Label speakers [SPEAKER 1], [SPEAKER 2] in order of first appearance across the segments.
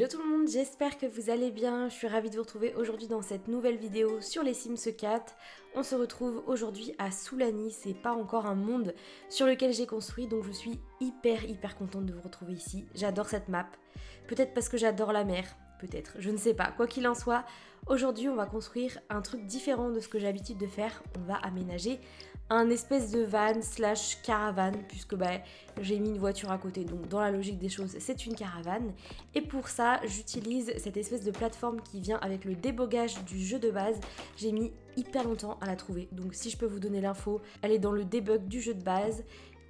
[SPEAKER 1] Hello tout le monde, j'espère que vous allez bien. Je suis ravie de vous retrouver aujourd'hui dans cette nouvelle vidéo sur les Sims 4. On se retrouve aujourd'hui à Soulani, c'est pas encore un monde sur lequel j'ai construit, donc je suis hyper contente de vous retrouver ici. J'adore cette map, peut-être parce que j'adore la mer, peut-être, je ne sais pas. Quoi qu'il en soit, aujourd'hui on va construire un truc différent de ce que j'ai l'habitude de faire. On va aménager un espèce de van slash caravane, puisque j'ai mis une voiture à côté, donc dans la logique des choses c'est une caravane. Et pour ça j'utilise cette espèce de plateforme qui vient avec le débogage du jeu de base. J'ai mis hyper longtemps à la trouver, donc si je peux vous donner l'info, elle est dans le debug du jeu de base.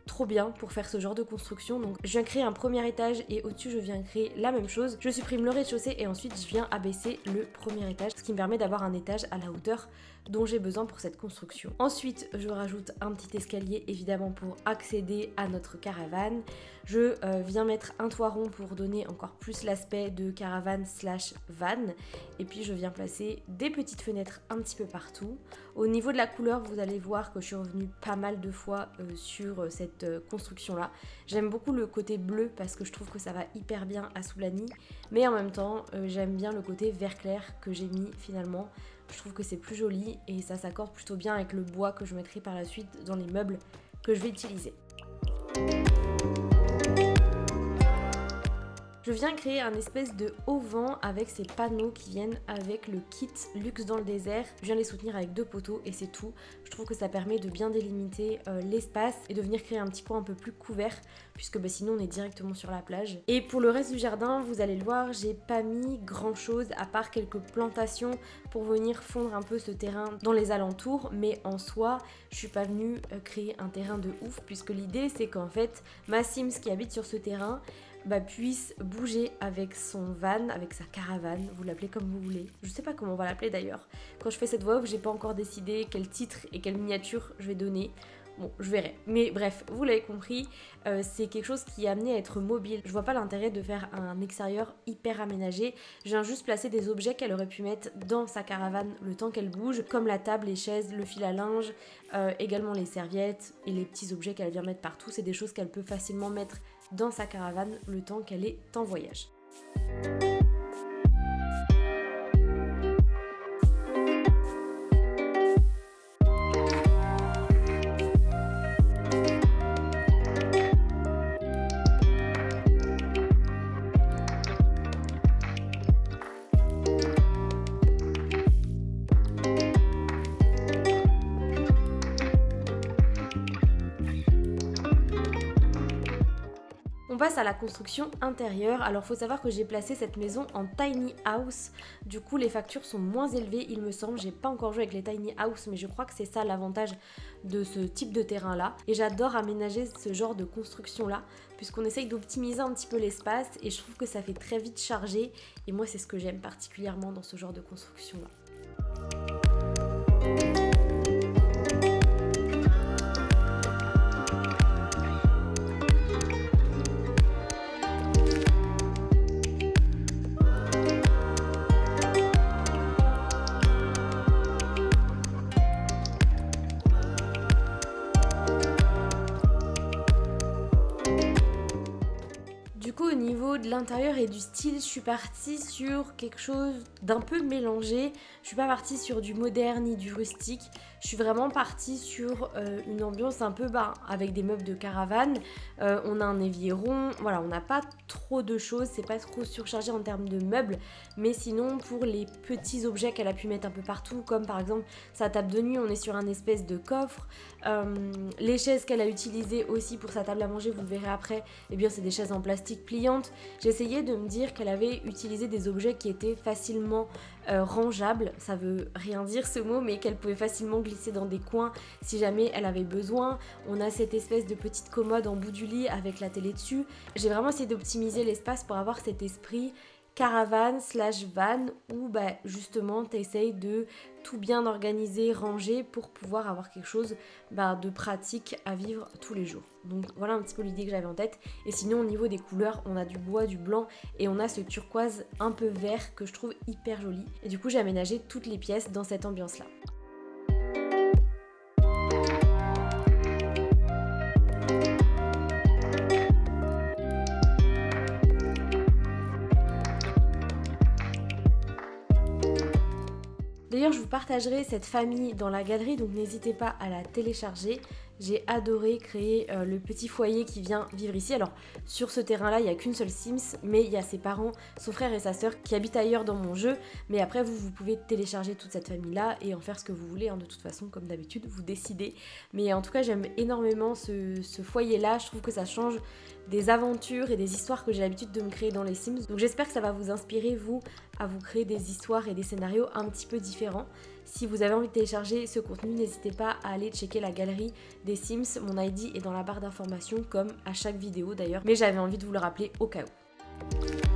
[SPEAKER 1] Trop bien pour faire ce genre de construction. Donc je viens créer un premier étage et au-dessus je viens créer la même chose. Je supprime le rez-de-chaussée et ensuite je viens abaisser le premier étage, ce qui me permet d'avoir un étage à la hauteur dont j'ai besoin pour cette construction. Ensuite je rajoute un petit escalier évidemment pour accéder à notre caravane. Je viens mettre un toit rond pour donner encore plus l'aspect de caravane slash van. Et puis je viens placer des petites fenêtres un petit peu partout. Au niveau de la couleur, vous allez voir que je suis revenue pas mal de fois sur cette construction là. J'aime beaucoup le côté bleu parce que je trouve que ça va hyper bien à Soulani, mais en même temps j'aime bien le côté vert clair que j'ai mis finalement. Je trouve que c'est plus joli et ça s'accorde plutôt bien avec le bois que je mettrai par la suite dans les meubles que je vais utiliser. Je viens créer un espèce de auvent avec ces panneaux qui viennent avec le kit luxe dans le désert. Je viens les soutenir avec 2 poteaux et c'est tout. Je trouve que ça permet de bien délimiter l'espace et de venir créer un petit coin un peu plus couvert puisque sinon on est directement sur la plage. Et pour le reste du jardin, vous allez le voir, j'ai pas mis grand chose à part quelques plantations pour venir fondre un peu ce terrain dans les alentours, mais en soi je suis pas venue créer un terrain de ouf puisque l'idée c'est qu'en fait ma Sims qui habite sur ce terrain puisse bouger avec son van, avec sa caravane, vous l'appelez comme vous voulez. Je sais pas comment on va l'appeler d'ailleurs. Quand je fais cette voix off, j'ai pas encore décidé quel titre et quelle miniature je vais donner. Bon, je verrai. Mais bref, vous l'avez compris, c'est quelque chose qui est amené à être mobile. Je vois pas l'intérêt de faire un extérieur hyper aménagé. Je viens juste placer des objets qu'elle aurait pu mettre dans sa caravane le temps qu'elle bouge, comme la table, les chaises, le fil à linge, également les serviettes et les petits objets qu'elle vient mettre partout. C'est des choses qu'elle peut facilement mettre dans sa caravane le temps qu'elle est en voyage. On passe à la construction intérieure. Alors faut savoir que j'ai placé cette maison en tiny house. Du coup les factures sont moins élevées il me semble. J'ai pas encore joué avec les tiny house mais je crois que c'est ça l'avantage de ce type de terrain là. Et j'adore aménager ce genre de construction là puisqu'on essaye d'optimiser un petit peu l'espace et je trouve que ça fait très vite charger. Et moi c'est ce que j'aime particulièrement dans ce genre de construction là. Au niveau de l'intérieur et du style, je suis partie sur quelque chose d'un peu mélangé. Je suis pas partie sur du moderne ni du rustique. Je suis vraiment partie sur une ambiance un peu avec des meubles de caravane. On a un évier rond. Voilà, on n'a pas trop de choses. C'est pas trop surchargé en termes de meubles. Mais sinon, pour les petits objets qu'elle a pu mettre un peu partout, comme par exemple sa table de nuit, on est sur un espèce de coffre. Les chaises qu'elle a utilisées aussi pour sa table à manger, vous le verrez après, eh bien c'est des chaises en plastique pliantes. J'essayais de me dire qu'elle avait utilisé des objets qui étaient facilement rangeables, ça veut rien dire ce mot, mais qu'elle pouvait facilement glisser dans des coins si jamais elle avait besoin. On a cette espèce de petite commode en bout du lit avec la télé dessus. J'ai vraiment essayé d'optimiser l'espace pour avoir cet esprit caravane slash van où justement t'essayes de tout bien organiser, ranger pour pouvoir avoir quelque chose de pratique à vivre tous les jours. Donc voilà un petit peu l'idée que j'avais en tête. Et sinon au niveau des couleurs, on a du bois, du blanc et on a ce turquoise un peu vert que je trouve hyper joli. Et du coup j'ai aménagé toutes les pièces dans cette ambiance là. D'ailleurs, je vous partagerai cette famille dans la galerie, donc n'hésitez pas à la télécharger. J'ai adoré créer le petit foyer qui vient vivre ici. Alors sur ce terrain-là, il n'y a qu'une seule Sims, mais il y a ses parents, son frère et sa sœur qui habitent ailleurs dans mon jeu. Mais après, vous pouvez télécharger toute cette famille-là et en faire ce que vous voulez. Hein. De toute façon, comme d'habitude, vous décidez. Mais en tout cas, j'aime énormément ce foyer-là. Je trouve que ça change des aventures et des histoires que j'ai l'habitude de me créer dans les Sims. Donc j'espère que ça va vous inspirer, vous, à vous créer des histoires et des scénarios un petit peu différents. Si vous avez envie de télécharger ce contenu, n'hésitez pas à aller checker la galerie des Sims. Mon ID est dans la barre d'informations comme à chaque vidéo d'ailleurs. Mais j'avais envie de vous le rappeler au cas où.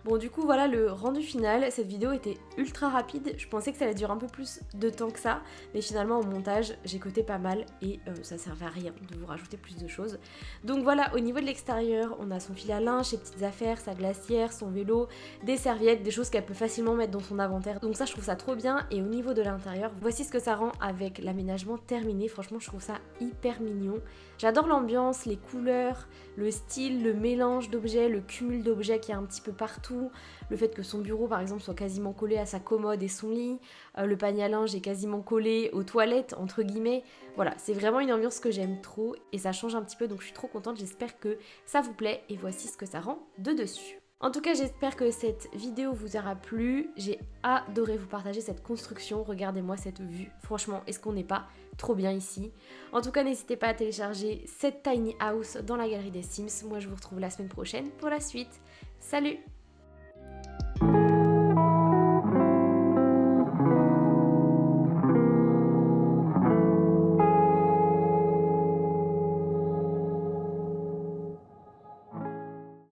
[SPEAKER 1] Bon du coup voilà le rendu final, cette vidéo était ultra rapide, je pensais que ça allait durer un peu plus de temps que ça, mais finalement au montage j'ai coté pas mal et ça servait à rien de vous rajouter plus de choses. Donc voilà, au niveau de l'extérieur, on a son fil à linge, ses petites affaires, sa glacière, son vélo, des serviettes, des choses qu'elle peut facilement mettre dans son inventaire, donc ça je trouve ça trop bien. Et au niveau de l'intérieur, voici ce que ça rend avec l'aménagement terminé, franchement je trouve ça hyper mignon. J'adore l'ambiance, les couleurs, le style, le mélange d'objets, le cumul d'objets qu'il y a un petit peu partout, le fait que son bureau par exemple soit quasiment collé à sa commode et son lit, le panier à linge est quasiment collé aux toilettes entre guillemets. Voilà, c'est vraiment une ambiance que j'aime trop et ça change un petit peu, donc je suis trop contente, j'espère que ça vous plaît et voici ce que ça rend de dessus. En tout cas, j'espère que cette vidéo vous aura plu. J'ai adoré vous partager cette construction. Regardez-moi cette vue. Franchement, est-ce qu'on n'est pas trop bien ici? En tout cas, n'hésitez pas à télécharger cette tiny house dans la galerie des Sims. Moi, je vous retrouve la semaine prochaine pour la suite. Salut!